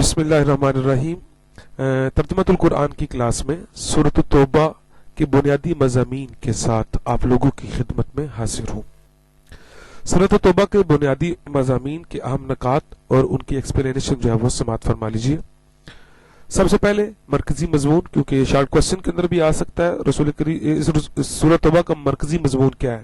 बिस्मिल्लाहिर्रहमानिर्रहीम। तर्जुमतुल कुरान की क्लास में सूरत तौबा के बुनियादी मज़ामीन के साथ आप लोगों की खिदमत में हाजिर हूँ। सूरत तौबा के बुनियादी मज़ामीन के अहम नकात और उनकी एक्सप्लेनेशन जो है वो समाअत फरमा लीजिए। सबसे पहले मरकजी मजमून, क्योंकि शॉर्ट क्वेश्चन के अंदर भी आ सकता है, रसूल करीम सूरत तौबा का मरकजी मजमून क्या है।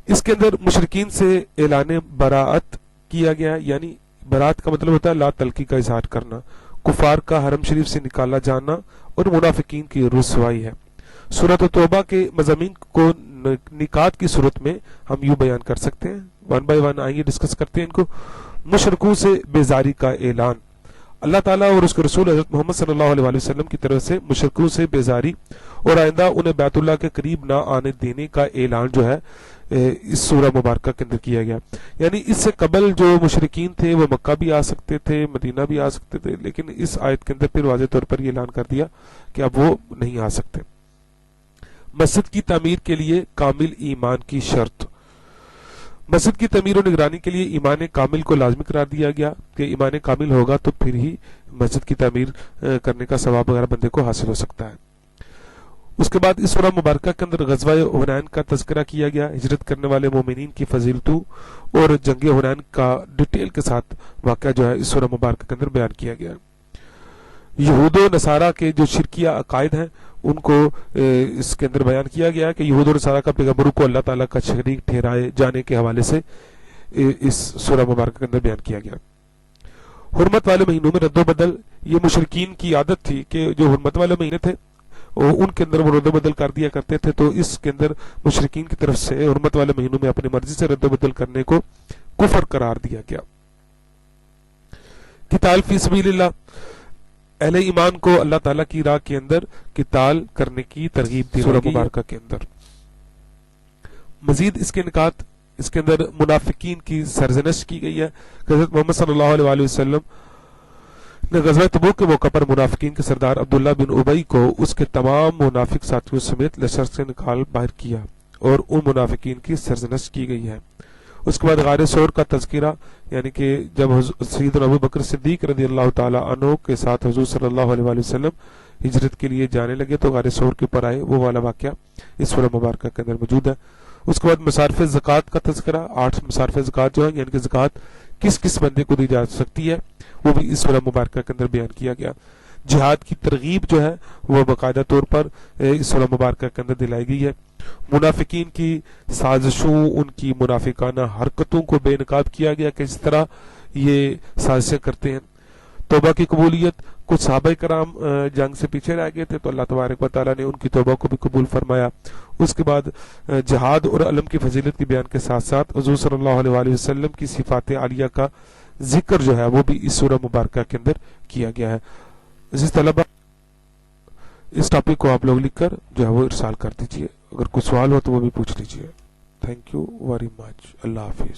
इसके अंदर मुशरिकीन से ऐलान बराअत किया गया है, यानी बरात का मतलब होता है ला तलकी का इजहार करना, कुफार का हरम शरीफ से निकाला जाना और मुनाफिकीन की रुसवाई है। सूरत तौबा के मज़ामीन को निकात की सूरत में हम यूं बयान कर सकते हैं, वन बाय वन आइए डिस्कस करते हैं इनको। मुशरिकों से बेजारी का ऐलान, अल्लाह ताला और उसके रसूल हज़रत मोहम्मद सल्लल्लाहु अलैहि वसल्लम की तरफ से मुशरिकों से बेजारी और आइंदा उन्हें बैतुल्लाह के करीब ना आने देने का ऐलान जो है इस सूरह मुबारक के अंदर किया गया। यानी इससे कबल जो मुशरिकीन थे वो मक्का भी आ सकते थे, मदीना भी आ सकते थे, लेकिन इस आयत के अंदर फिर वाज़ेह तौर पर ये ऐलान कर दिया कि अब वो नहीं आ सकते। मस्जिद की तामीर के लिए कामिल ईमान की शर्त, मस्जिद की तमीर और निगरानी के लिए ईमान कामिल को लाजमी करार दिया गया कि ईमान कामिल होगा तो फिर ही मस्जिद की तामीर करने का सवाब वगैरह बंदे को हासिल हो सकता है। उसके बाद इस सूरह मुबारक के अंदर ग़ज़वा हुनैन का तज़किरा किया गया, हिजरत करने वाले मोमिनीन की फजीलतों और जंग हुनैन का डिटेल के साथ वाक़या जो है इस सूरह मुबारक के अंदर बयान किया गया। यहूद व नसारा के जो शिरकिया अकायद हैं उनको इसके अंदर बयान किया गया कि यहूद और नसारा का पैगम्बरों को अल्लाह ताला का शरीक ठहराए जाने के हवाले से इस सूरह मुबारक के अंदर बयान किया गया। हुर्मत वाले महीनों में रद्दो-बदल, ये मुशरिकीन की आदत थी कि जो हुर्मत वाले महीने थे उनके अंदर वो रद्दो-बदल कर दिया करते थे, तो इसके अंदर मुशरिकीन की तरफ से हुर्मत वाले महीनों में अपनी मर्जी से रद्दो-बदल करने को कुफर करार दिया गया। किताल फी सबीलिल्लाह, अहले ईमान को अल्लाह ताला की राह के अंदर किताल करने की तरगीब दी सूरह मुबारक के अंदर। मजीद इसके निकात, इसके अंदर मुनाफिकीन की सरजनश की गई है। हज़रत मोहम्मद सल्लल्लाहु अलैहि वसल्लम ने ग़ज़वा तबूक के मौके पर मुनाफिकीन के सरदार अब्दुल्ला बिन उबई को उसके तमाम मुनाफिक साथियों समेत लश्कर से निकाल बाहर किया और उन मुनाफिकीन की सरजनश की गई है। उसके बाद गारे सौर का तज़किरा, यानी कि जब सैयदना अबू बकर सिद्दीक रज़ियल्लाहु ताला अन्हु के साथ हुज़ूर सल्लल्लाहु अलैहि वसल्लम हिजरत के लिए जाने लगे तो गारे सौर के ऊपर आए, वो वाला वाक़या इस सूरह मुबारक के अंदर मौजूद है। उसके बाद मसारिफ़ ज़कात का तज़किरा, 8 मसारिफ़ ज़कात जो है यानी कि ज़कात किस किस बंदे को दी जा सकती है वो भी इस सूरह मुबारक के अंदर बयान किया गया। जिहाद की तरगीब जो है वो बाकायदा तौर पर इस सूरह मुबारक के अंदर दिलाई गई है। मुनाफिकीन की साजिशों, उनकी मुनाफिकाना हरकतों को बेनकाब किया गया कि इस तरह ये साजिशें करते हैं। तौबा की कबूलियत, कुछ सहाबा कराम जंग से पीछे रह गए थे तो अल्लाह तबारक व तआला ने उनकी तौबा को भी कबूल फरमाया। उसके बाद जिहाद और अलम की फजीलत के बयान के साथ साथ हुज़ूर सल्लल्लाहु अलैहि वसल्लम की सिफात आलिया का जिक्र जो है वो भी इस सूरह मुबारक के अंदर किया गया है। इस तलबा इस टॉपिक को आप लोग लिखकर जो है वो इरसाल कर दीजिए, अगर कोई सवाल हो तो वो भी पूछ लीजिए। Thank you very much. Allah Hafiz.